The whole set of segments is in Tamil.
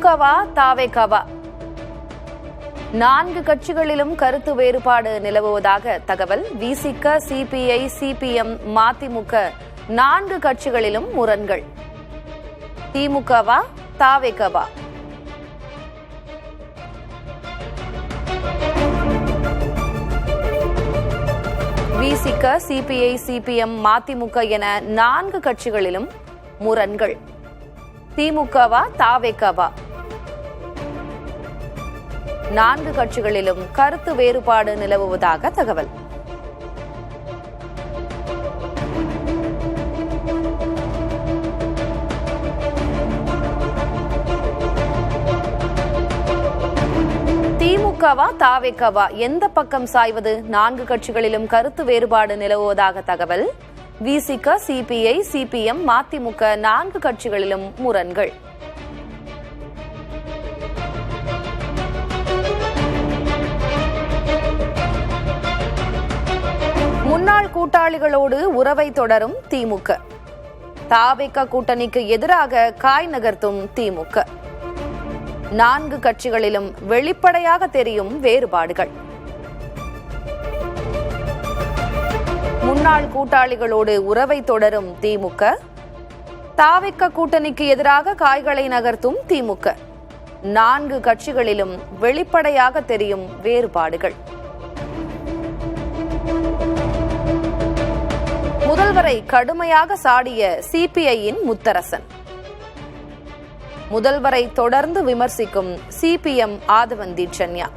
திமுகவா தாவேகாவா? 4 கட்சிகளிலும் கருத்து வேறுபாடு நிலவுவதாக தகவல். விசிக, சிபிஐ, சிபிஎம், மதிமுக 4 கட்சிகளிலும் முரண்கள். திமுகவா தாவேகாவா? விசிக, சிபிஐ, சிபிஎம், மதிமுக என 4 கட்சிகளிலும் முரண்கள். திமுகவா தாவேகாவா? 4 கட்சிகளிலும் கருத்து வேறுபாடு நிலவுவதாக தகவல். திமுகவா தாவேகாவா? எந்த பக்கம் சாய்வது? 4 கட்சிகளிலும் கருத்து வேறுபாடு நிலவுவதாக தகவல். விசிக, சிபிஐ, சிபிஎம், மதிமுக 4 கட்சிகளிலும் முரண்கள். முன்னாள் கூட்டாளிகளோடு உறவை தொடரும் திமுக. தாவேகா கூட்டணிக்கு எதிராக காய் நகர்த்தும் திமுக. 4 கட்சிகளிலும் வெளிப்படையாக தெரியும் வேறுபாடுகள். முன்னாள் கூட்டாளிகளோடு உறவை தொடரும் திமுக. தாவேகா கூட்டணிக்கு எதிராக காய்களை நகர்த்தும் திமுக. 4 கட்சிகளிலும் வெளிப்படையாக தெரியும் வேறுபாடுகள். முதல்வரை கடுமையாக சாடிய சிபிஐயின் முத்தரசன். முதல்வரை தொடர்ந்து விமர்சிக்கும் சிபிஎம் ஆதவன் தீட்சண்யா.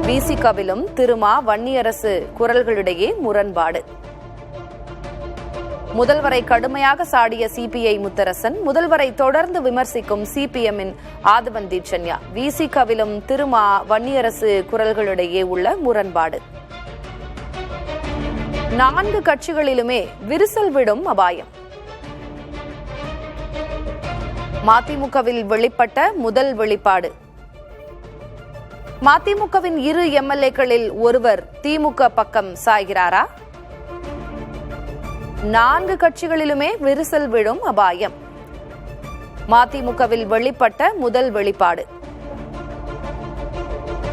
விசிகவிலும் திருமா, வன்னியரசு குரல்களிடையே முரண்பாடு. முதல்வரை கடுமையாக சாடிய சிபிஐ முத்தரசன், முதல்வரை தொடர்ந்து விமர்சிக்கும் சிபிஎம்மின் ஆதவன் தீட்சண்யா. விசிகவிலும் திருமா, வன்னியரசு குரல்களிடையே உள்ள முரண்பாடு. 4 கட்சிகளிலுமே விரிசல் விடும் அபாயம். மதிமுகவில் வெளிப்பட்ட முதல் வெளிப்பாடு. மதிமுகவின் 2 எம்எல்ஏக்களில் ஒருவர் திமுக பக்கம் சாய்கிறாரா? 4 கட்சிகளிலுமே விரிசல் விடும் அபாயம். மதிமுகவில் வெளிப்பட்ட முதல் வெளிப்பாடு.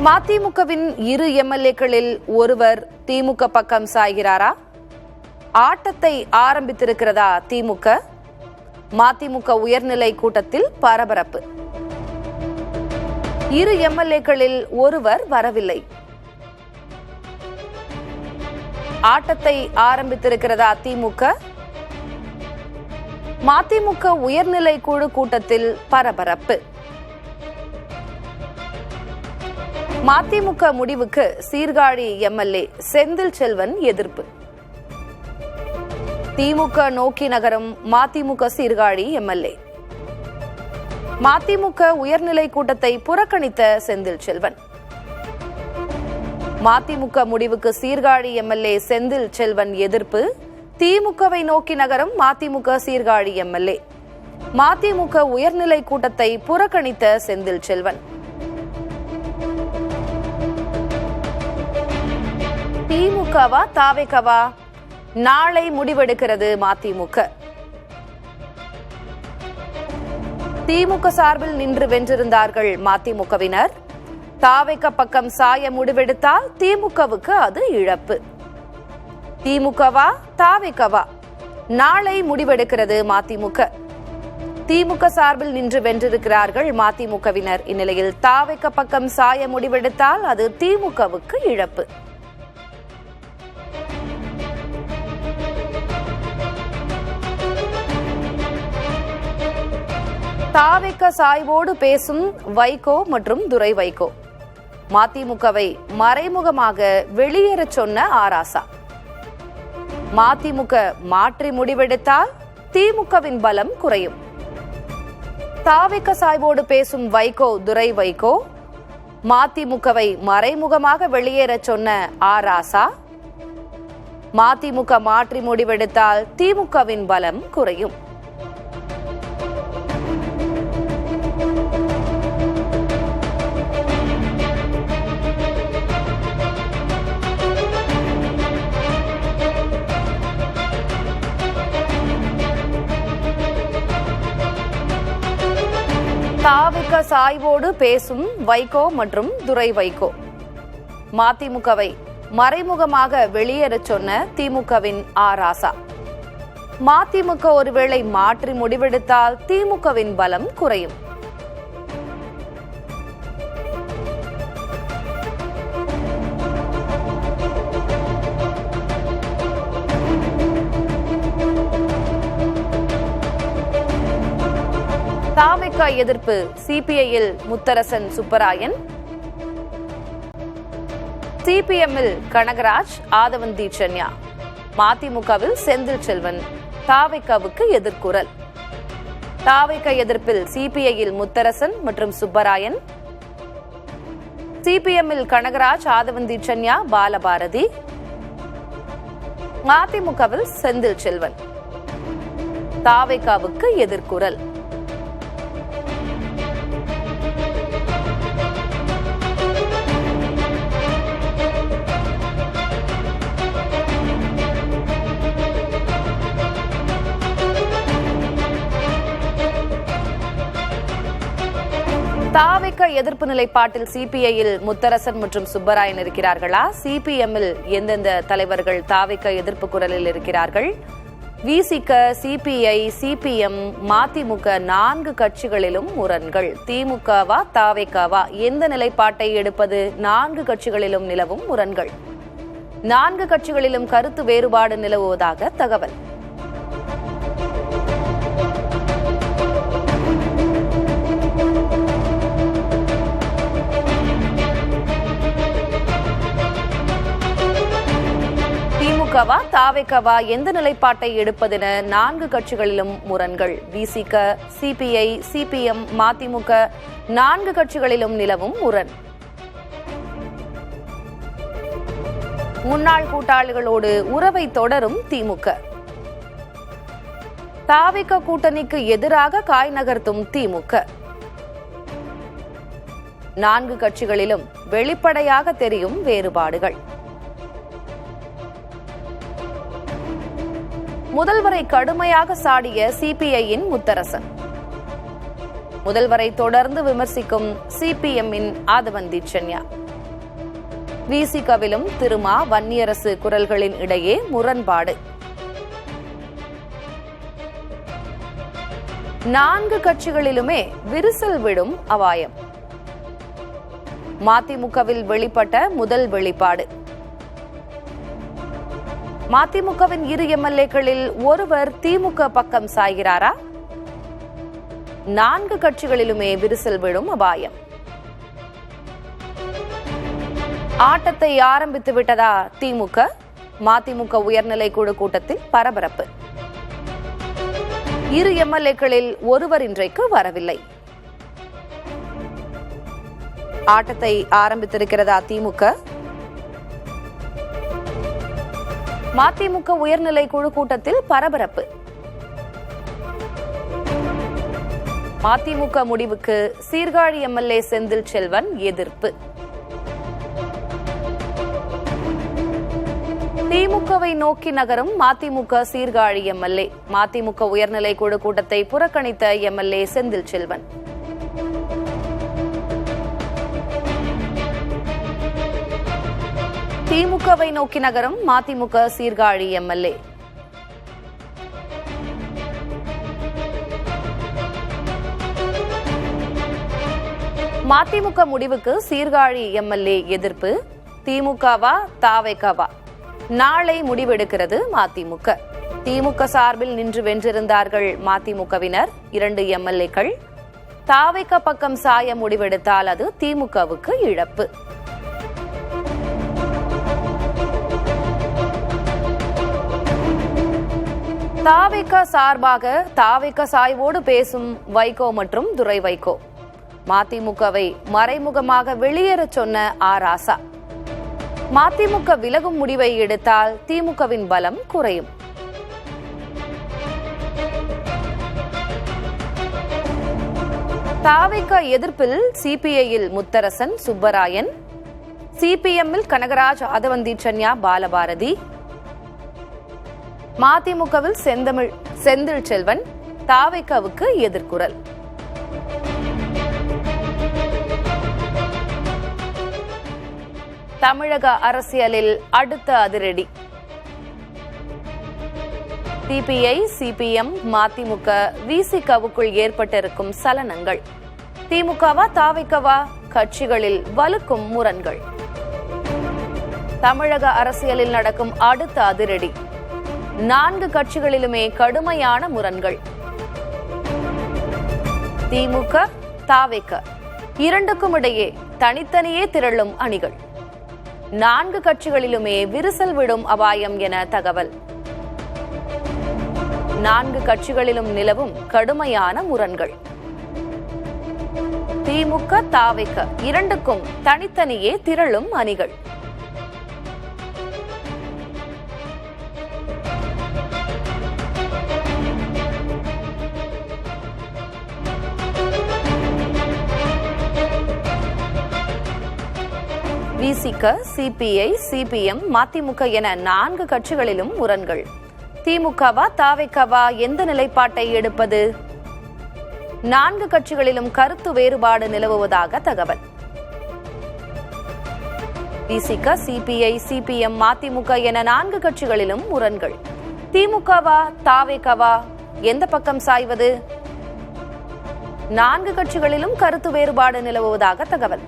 மதிமுகவின் 2 எம்எல்ஏக்களில் ஒருவர் திமுக பக்கம் சாய்கிறாரா? ஆட்டத்தை ஆரம்பித்திருக்கிறதா திமுக? மதிமுக உயர்நிலை கூட்டத்தில் பரபரப்பு. 2 எம்எல்ஏக்களில் ஒருவர் வரவில்லை. ஆட்டத்தை ஆரம்பித்திருக்கிறதா திமுக? மதிமுக உயர்நிலை குழு கூட்டத்தில் பரபரப்பு. மதிமுக முடிவுக்கு சீர்காழி எம்எல்ஏ செந்தில் செல்வன் எதிர்ப்பு. திமுக நோக்கி நகரும் மதிமுக சீர்காழி எம்எல்ஏ. மதிமுக உயர்நிலை கூட்டத்தை புறக்கணித்த செந்தில் செல்வன். மதிமுக முடிவுக்கு சீர்காழி எம்எல்ஏ செந்தில் செல்வன் எதிர்ப்பு. திமுகவை நோக்கி நகரும் மதிமுக சீர்காழி எம்எல்ஏ. மதிமுக உயர்நிலை கூட்டத்தை புறக்கணித்த செந்தில் செல்வன். திமுகவா தாவேகாவா? நாளை முடிவெடுக்கிறது மதிமுக. திமுக சார்பில் நின்று வென்றிருந்தார்கள் மதிமுகவினர். தாவேகா பக்கம் சாய முடிவெடுத்தால் திமுகவுக்கு அது இழப்பு. திமுகவா தாவேகாவா? நாளை முடிவெடுக்கிறது மதிமுக. திமுக சார்பில் நின்று வென்றிருக்கிறார்கள் மதிமுகவினர். இந்நிலையில் தாவேகா பக்கம் சாய முடிவெடுத்தால் அது திமுகவுக்கு இழப்பு. தாவேகா சாய்வோடு பேசும் வைகோ மற்றும் துரை வைகோ. மதிமுகவை மறைமுகமாக வெளியேறச் சொன்ன ஆராசா. மதிமுக மாற்றி முடிவெடுத்தால் திமுகவின் பலம் குறையும். தாவேகா சாய்வோடு பேசும் வைகோ, துரை வைகோ. மதிமுகவை மறைமுகமாக வெளியேறச் சொன்ன ஆராசா. மதிமுக மாற்றி முடிவெடுத்தால் திமுகவின் பலம் குறையும். தாவிக சாய்வோடு பேசும் வைகோ மற்றும் துரை வைகோ. மதிமுகவை மறைமுகமாக வெளியேறச் சொன்ன திமுகவின் ராசா. மதிமுக ஒருவேளை மாற்றி முடிவெடுத்தால் திமுகவின் பலம் குறையும். தாவிக எதிர்ப்பு சிபிஐயில் முத்தரசன் சுப்பராயன், சிபிஎம்மில் கனகராஜ், ஆதவந்தி சென்யா, மதிமுகவில் செந்தில் செல்வன் தாவிகவுக்கு எதிர்குரல். தாவிக எதிர்ப்பில் சிபிஐயில் முத்தரசன் மற்றும் சுப்பராயன், சிபிஎம்மில் கனகராஜ், ஆதவந்தி சென்யா, பாலபாரதி, மதிமுகவில் செந்தில் செல்வன் தாவிகவுக்கு எதிர்குரல். தாவிக எதிர்ப்பு நிலைப்பாட்டில் சிபிஐயில் முத்தரசன் மற்றும் சுப்பராயன் இருக்கிறார்களா? சிபிஎம்மில் எந்தெந்த தலைவர்கள் தாவிக எதிர்ப்பு குரலில் இருக்கிறார்கள்? விசிக, சிபிஐ, சிபிஎம், மதிமுக 4 கட்சிகளிலும் முரண்கள். திமுகவா தாவிகவா எந்த நிலைப்பாட்டை எடுப்பது? 4 கட்சிகளிலும் நிலவும் முரண்கள். 4 கட்சிகளிலும் கருத்து வேறுபாடு நிலவுவதாக தகவல். திமுகவா தாவிகவா எந்த நிலைப்பாட்டை எடுப்பதென 4 கட்சிகளிலும் முரண்கள். விசிக, சிபிஐ, சிபிஎம், மதிமுக 4 கட்சிகளிலும் நிலவும் முரண். முன்னாள் கூட்டாளிகளோடு உறவை தொடரும் திமுக. தாவிக கூட்டணிக்கு எதிராக காய் நகர்த்தும் திமுக. 4 கட்சிகளிலும் வெளிப்படையாக தெரியும் வேறுபாடுகள். முதல்வரை கடுமையாக சாடிய சிபிஐயின் முத்தரசன். முதல்வரை தொடர்ந்து விமர்சிக்கும் சிபிஎம்மின் ஆதவந்தி சென்யா. விசிகவிலும் திருமா, வன்னியரசு குரல்களின் இடையே முரண்பாடு. 4 கட்சிகளிலுமே விரிசல் விடும் அபாயம். மதிமுகவில் வெளிப்பட்ட முதல் வெளிப்பாடு. மதிமுகவின் 2 எம்எல்ஏக்களில் ஒருவர் திமுக பக்கம் சாய்கிறாரா? 4 கட்சிகளிலுமே விரிசல் விடும் அபாயம். ஆட்டத்தை ஆரம்பித்து விட்டதா திமுக? மதிமுக உயர்நிலை குழு கூட்டத்தில் பரபரப்பு. 2 எம்எல்ஏக்களில் ஒருவர் இன்றைக்கு வரவில்லை. ஆட்டத்தை ஆரம்பித்திருக்கிறதா திமுக? மதிமுக உயர்நிலை குழு கூட்டத்தில் பரபரப்பு. மதிமுக முடிவுக்கு சீர்காழி எம்எல்ஏ செந்தில் செல்வன் எதிர்ப்பு. திமுகவை நோக்கி நகரும் மதிமுக சீர்காழி எம்எல்ஏ. மதிமுக உயர்நிலை குழு கூட்டத்தை புறக்கணித்த எம்எல்ஏ செந்தில் செல்வன். திமுகவை நோக்கி நகரும் மதிமுக சீர்காழி எம்எல்ஏ. மதிமுக முடிவுக்கு சீர்காழி எம்எல்ஏ எதிர்ப்பு. திமுகவா தாவிகவா? நாளை முடிவெடுக்கிறது மதிமுக. திமுக சார்பில் நின்று வென்றிருந்தார்கள் மதிமுகவினர் 2 எம்எல்ஏக்கள். தாவிக பக்கம் சாய முடிவெடுத்தால் அது திமுகவுக்கு இழப்பு. தாவிக சார்பாக தாவிக சாய்வோடு பேசும் வைகோ மற்றும் துரை வைகோ. மதிமுகவை மறைமுகமாக வெளியேறச் சொன்ன ராசா. மதிமுக விலகும் முடிவை எடுத்தால் திமுகவின் பலம் குறையும். தாவிக எதிர்ப்பில் சிபிஐயில் முத்தரசன் சுப்பராயன், சிபிஎம்மில் கனகராஜ், ஆதவந்தி சென்யா, பாலபாரதி, மதிமுகவில் செந்தில் செல்வன் தாவிகவுக்கு எதிர்குரல். தமிழக அரசியலில் அடுத்த அதிரடி. சிபிஐ, சிபிஎம், மதிமுக, விசிகவுக்குள் ஏற்பட்டிருக்கும் சலனங்கள். திமுகவா தாவேக்கவா? கட்சிகளில் வலுக்கும் முரண்கள். தமிழக அரசியலில் நடக்கும் அடுத்த அதிரடி. 4 கட்சிகளிலுமே கடுமையான முரண்கள். திமுக, தாவேக்க இரண்டுக்கும் இடையே தனித்தனியே திரளும் அணிகள். 4 கட்சிகளிலுமே விரிசல் விடும் அபாயம் என தகவல். 4 கட்சிகளிலும் நிலவும் கடுமையான முரண்கள். திமுக, தாவேக்க இரண்டுக்கும் தனித்தனியே திரளும் அணிகள். விசிக, சிபிஐ, சிபிஎம், மதிமுக என 4 கட்சிகளிலும் முரண்கள். திமுகவா தாவேக்கவா எந்த நிலைப்பாட்டை எடுப்பது? 4 கட்சிகளிலும் கருத்து வேறுபாடு நிலவுவதாக தகவல். விசிக, சிபிஐ, சிபிஎம், மதிமுக என 4 கட்சிகளிலும் முரண்கள். திமுகவா தாவேக்கவா எந்த பக்கம் சாய்வது? 4 கட்சிகளிலும் கருத்து வேறுபாடு நிலவுவதாக தகவல்.